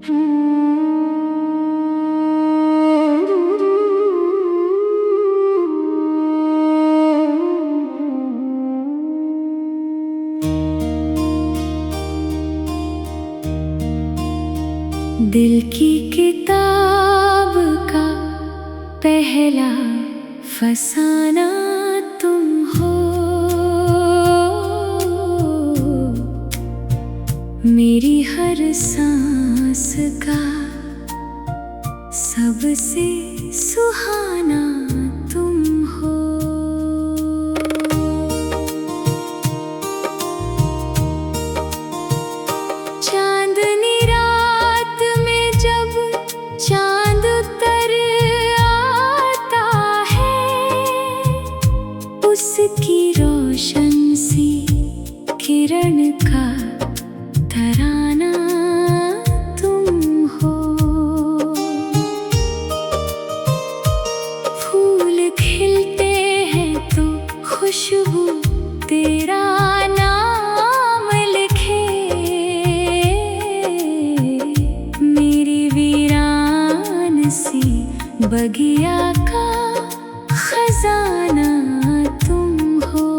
दिल की किताब का पहला फसाना तुम हो। मेरी हर सांस का सबसे सुहाना तुम हो। चांदनी रात में जब चांद उतर आता है, उसकी रोशन सी किरण का तराना तुम हो। फूल खिलते हैं तो खुशबू तेरा नाम लिखे। मेरी वीरान सी बगिया का खजाना तुम हो।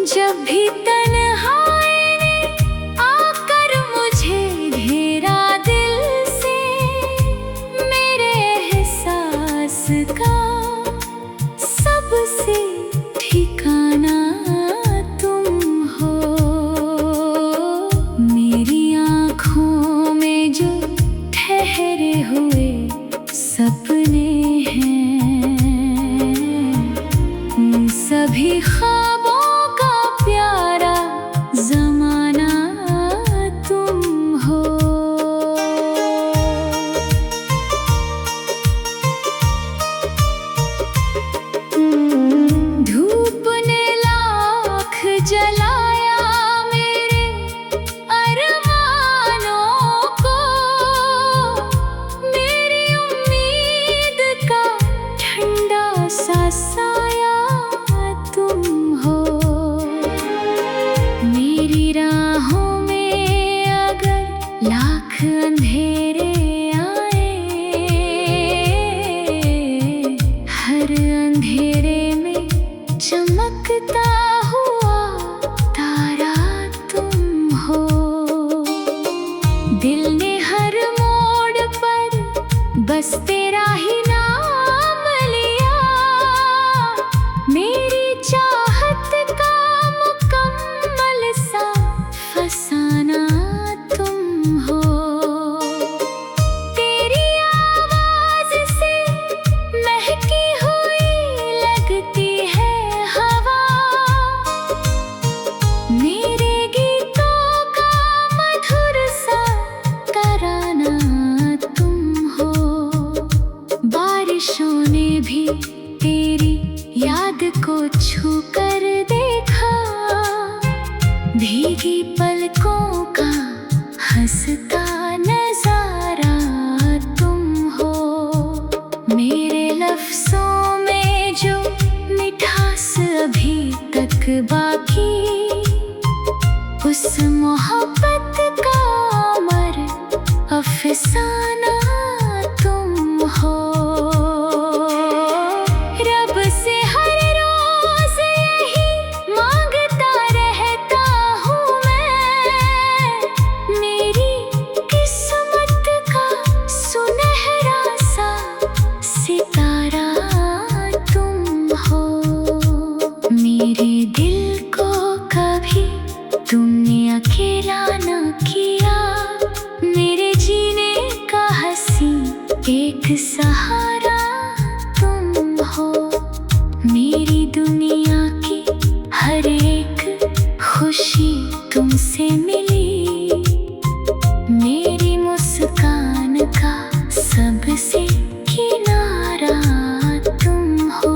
जब भी तन्हाई ने आकर मुझे घेरा दिल से, मेरे एहसास का सबसे ठिकाना तुम हो। मेरी आँखों में जो ठहरे हुए सपने हैं, उन सभी ख्वाबों का प्यारा ज़माना तुम हो। धूप ने लाख जलाया मेरे अरमानों को, मेरी उम्मीद का ठंडा सा साया तुम हो। मेरी राहों में अगर लाख अंधेरे आए, हर अंधेरे में चमकता हुआ तारा तुम हो। दिल ने हर मोड़ पर बस तेरा ही नाम लिया। मेरी चाहत का मुकम्मल सा फसाना तुम हो। तेरी आवाज से महकी हुई लगती है हवा। मेरे गीतों का मधुर सा तराना तुम हो। बारिशों ने भी तेरी याद को छू कर देखा। भीगी पलकों का हंसता नजारा तुम हो। मेरे लफ्ज़ों में जो मिठास अभी तक बाकी, उस मोहब्बत का अमर अफसाना तुम हो। रब से हर रोज यही मांगता रहता हूँ मैं, मेरी किस्मत का सुनहरा सा सितारा तुम हो। मेरे दिल को कभी तुमने अकेला न किया। मेरे जीने का हंसी एक सहारा तुम हो। मेरी दुनिया की हर एक खुशी तुमसे मिली। मेरी मुस्कान का सबसे किनारा तुम हो।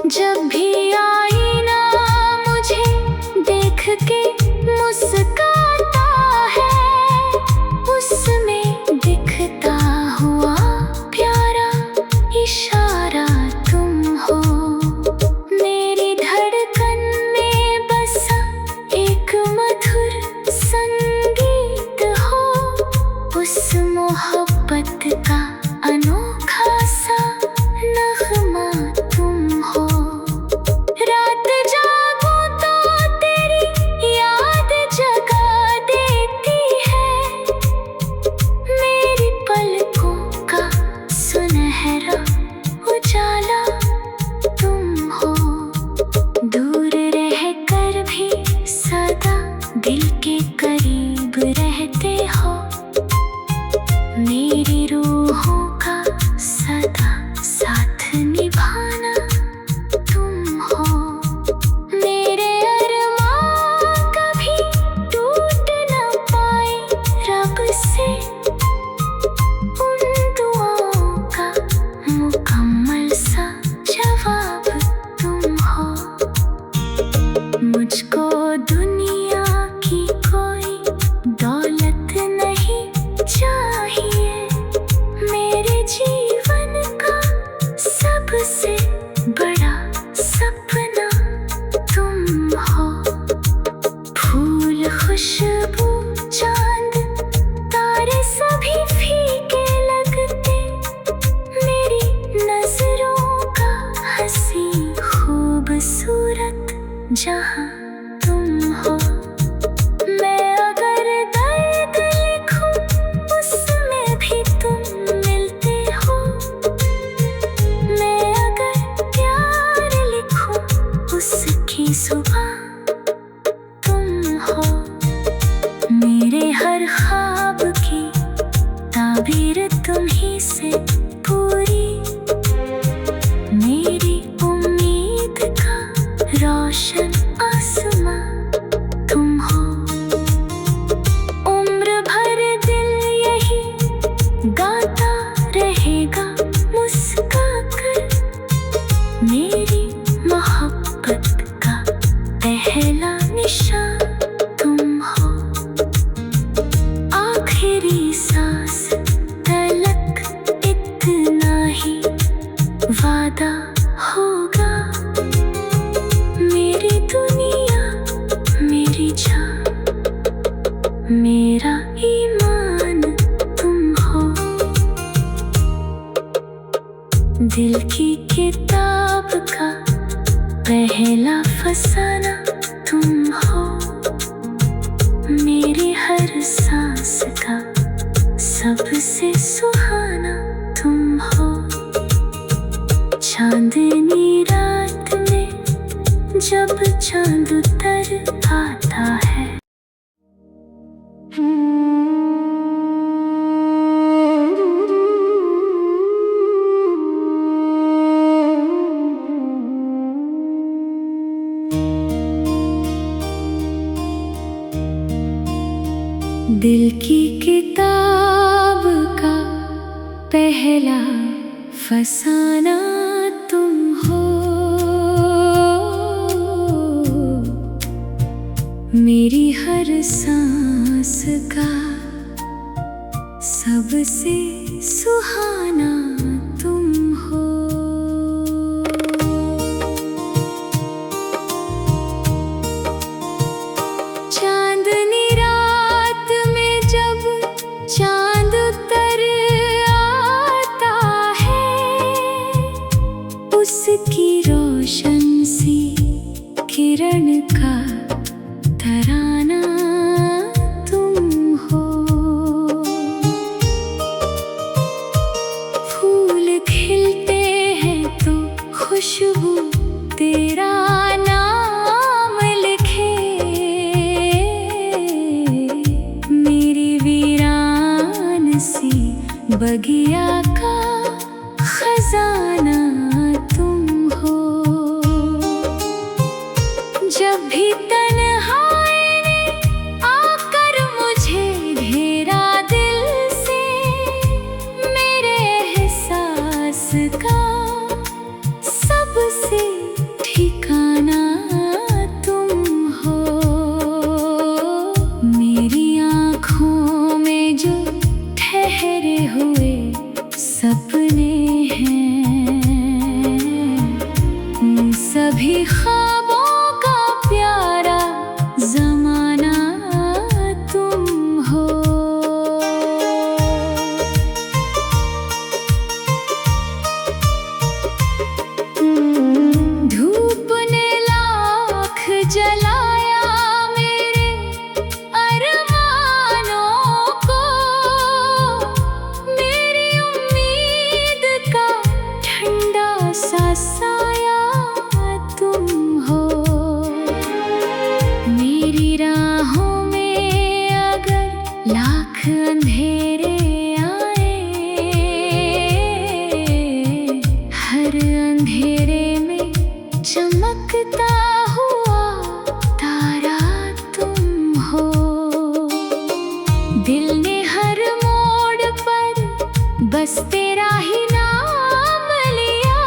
जब भी आईना मुझे देख के मुस्काता है, उसमें दिखता हुआ प्यारा इशारा तुम हो। मेरी धड़कन में बसा एक मधुर खुशबू चांद तारे सभी फीके लगते, मेरी नजरों का हंसी खूबसूरत जहां तुम हो। मैं अगर दर्द लिखूं उसमें भी तुम मिलते हो, मैं अगर प्यार लिखूं उसकी सुबह तुम हो। मेरे हर ख्वाब की ताबीर तुम ही से पूरी, मेरी उम्मीद का रोशन आसमां तुम हो। उम्र भर दिल यही गाता रहेगा मुस्कुरा कर, मेरी मोहब्बत का पहला निशान तुम हो। आखिरी सांस तलक इतना ही वादा होगा, मेरी दुनिया मेरी जान मेरा ईमान तुम हो। दिल की किताब का पहला फसाना तुम हो, मेरी हर सांस का सबसे सुहाना तुम हो। चांदनी रात में जब चांद उतर आता है, दिल की किताब का पहला फसाना तुम हो, मेरी हर सांस का सबसे सुहाना तुम हो। चांदनी रात में जब चांद उतर आता है, उसकी रोशन सी किरण का तराना तुम हो। फूल खिलते हैं तो खुशबू तेरा नाम लिखे, मेरी वीरान सी बगिया का खजाना तुम हो। जब भी तन्हाई ने आकर मुझे घेरा दिल से, मेरे एहसास का सबसे ठिकाना तुम हो। मेरी आँखों में जो ठहरे हुए सपने हैं, उन सभी ख्वाबों का प्यारा ज़माना तुम हो। धूप ने लाख जलाया मेरे अरमानों को, मेरी उम्मीद का ठंडा सा साया तुम हो। मेरी राहों में अगर लाख अंधेरे आए, हर अंधेरे में चमकता हुआ तारा तुम हो। दिल ने हर मोड़ पर बस तेरा ही नाम लिया,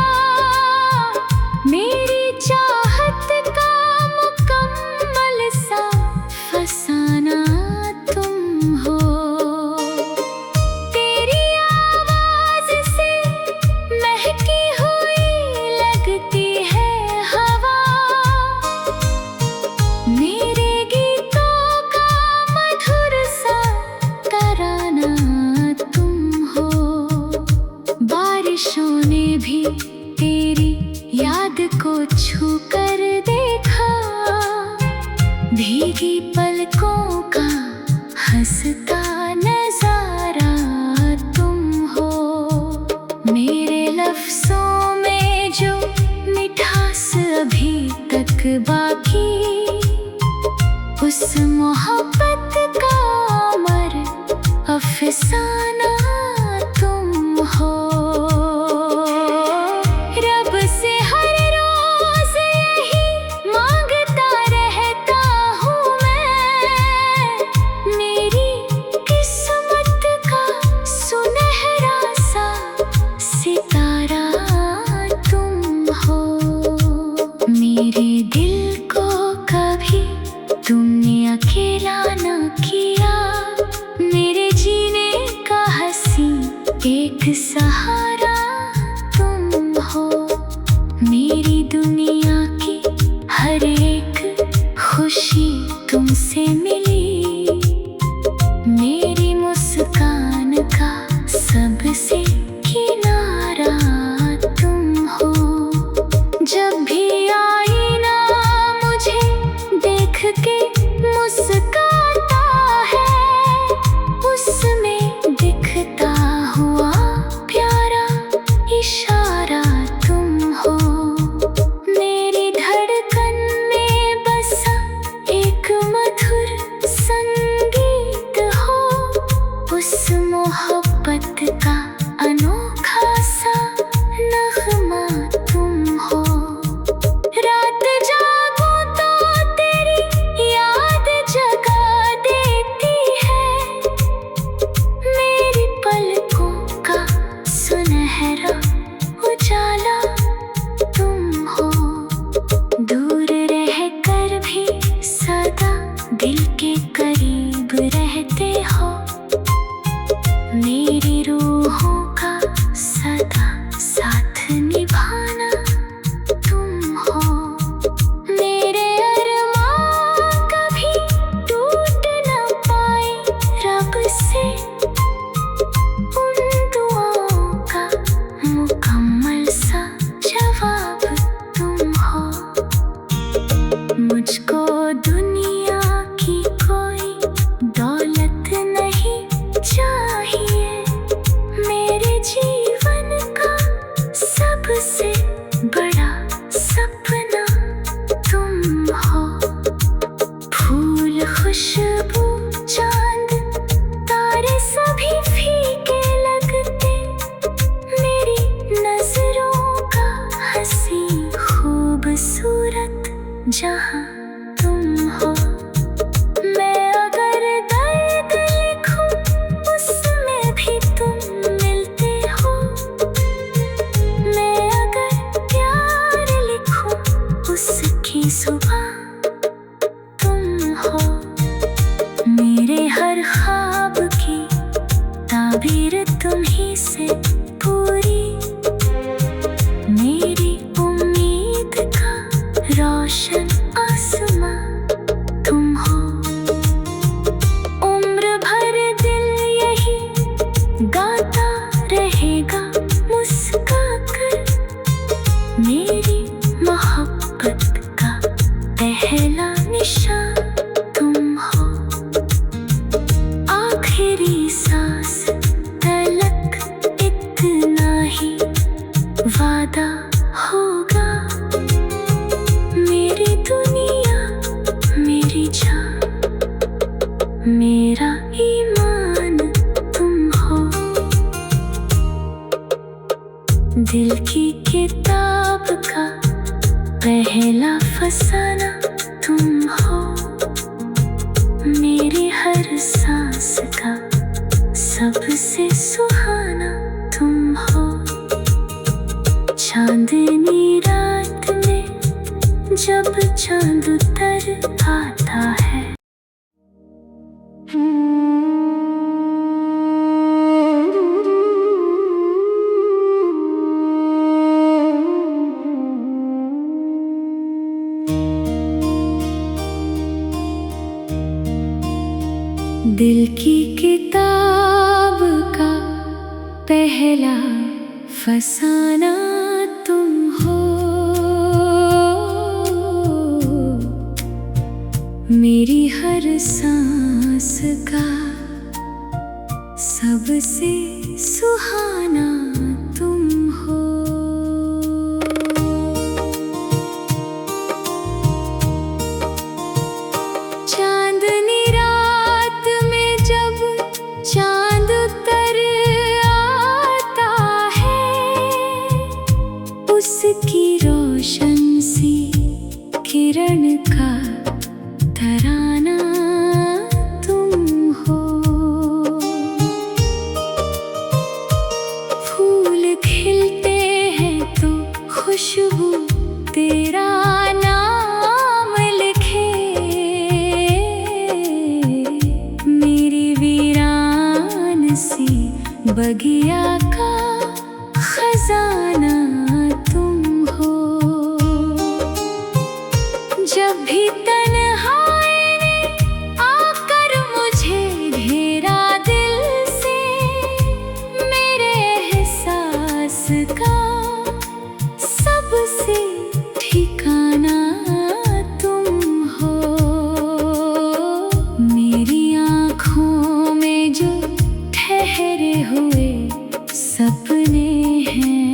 मेरी चाहत का मुकम्मल सा फसाना तुम हो। तेरी आवाज से महकी हुई लगती है हवा, मेरे गीतों का हंसता नजारा तुम हो। मेरे लफ्जों में जो मिठास अभी तक बाकी, उस मोहब्बत का अमर अफसाना तुम हो। रब से हर रोज यही मांगता रहता हूँ मैं, मेरी किस्मत का सुनहरा सा सितारा तुम हो। मेरे दिल को कभी तुमने अकेला न किया, मेरे जीने का हंसी एक सहारा तुम हो। मेरी दुनिया की हर एक खुशी तुमसे मिली, मेरी मुस्कान का सबसे किनारा तुम हो। जब भी आईना मुझे देख के मुस्काता है, उसमें दिखता हुआ प्यारा इशारा तुम हो। मेरी धड़कन में बसा एक मधुर संगीत हो, उस मोहब्बत का अनोखा सा नगमा तुम हो। रात जागो तो तेरी याद जगा देती है, मेरी पलकों का सुनहरा उजाला तुम हो। दूर रह कर भी सदा दिल के करीब रहते हो, मेरी रूहों का सदा साथ निभाना तुम हो। मेरे अरमां कभी टूट न पाए रब से, उन दुआओं का मुकम्मल सा जवाब तुम हो। मुझको दुनिया की कोई दौलत नहीं चाहिए, मेरे जीवन का सबसे बड़ा सपना तुम हो। फूल, खुशबू, चांद, तारे सभी फीके लगते, मेरी नजरों का हंसी खूबसूरत जहां तुम हो। मैं अगर दर्द लिखूं उसमें भी तुम मिलते हो, मैं अगर प्यार लिखूं उसकी जुबां तुम हो। मेरे हर ख्वाब की ताबीर तुम ही से पूरी, मेरी उम्मीद का रोशन आसमां तुम हो। उम्र भर दिल यही गाता रहेगा मुस्का कर, मेरी मोहब्बत का पहला निशान तुम हो। आखिरी सांस तलक इतना ही वादा होगा, मेरी दुनिया मेरी जान मेरा ईमान तुम हो। दिल की किताब का पहला फसाना तुम हो, मेरी हर सांस का सबसे सुहाना तुम हो। चांदनी रात में जब चांद उतर आता है, दिल की किताब का पहला फसाना तुम हो, मेरी हर सांस का सबसे सुहाना तुम हो। चांदनी रात में जब चांद उतर आता है, उसकी रोशन सी किरण का तराना तुम हो। फूल खिलते हैं तो खुशबू तेरा नाम लिखे, मेरी वीरान सी बगिया का खजाना तुम हो। जब भी तन्हाई ने आकर मुझे घेरा दिल से, मेरे एहसास का सबसे ठिकाना तुम हो। मेरी आँखों में जो ठहरे हुए सपने हैं,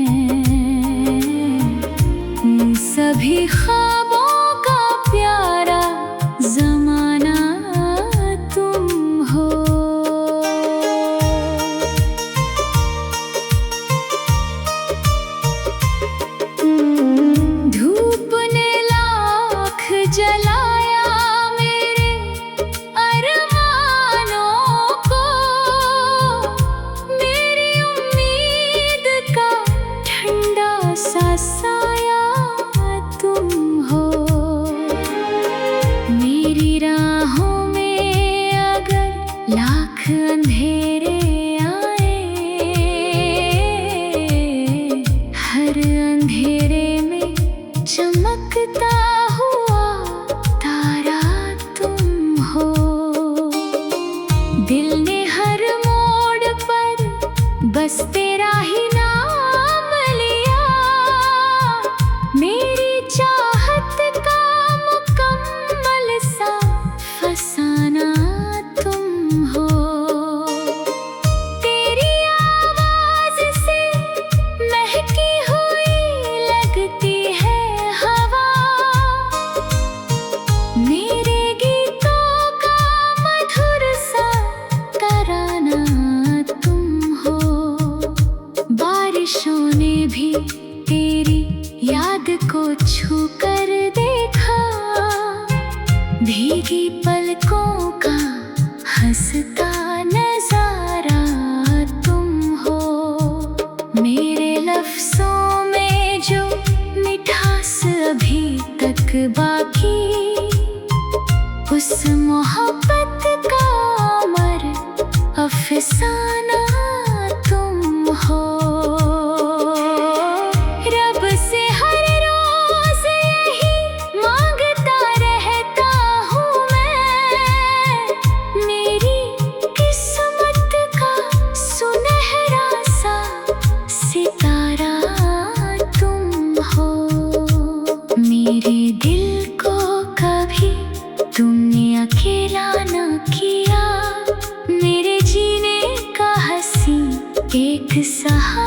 उन सभी ख्वाबों का प्यारा ज़माना तुम हो। धूप ने लाख जलाया मेरे अरमानों को, मेरी उम्मीद का ठंडा सा साया तुम हो। मेरी राहों में अगर लाख अंधेरे आए, हर अंधेरे में चमकता हुआ तारा तुम हो। दिल ने हर मोड़ पर बस तेरा ही नाम लिया, मेरी चाहत का मुकम्मल सा फसाना तुम हो। तेरी आवाज से महकी हुई लगती है हवा, मेरे गीतों का मधुर सा तराना तुम हो। बारिशों ने भी तेरी याद को छू कर देखा, भीगी पलकों का हंसता नजारा तुम हो। मेरे लफ्जों में जो मिठास अभी तक बाकी, उस मोहब्बत का अमर अफसाना तुम हो। रब से हर रोज यही मांगता रहता हूँ मैं, मेरी किस्मत का सुनहरा सा सितारा तुम हो। मेरे दिल को कभी तुमने अकेला न किया, मेरे जीने का हंसी एक सहारा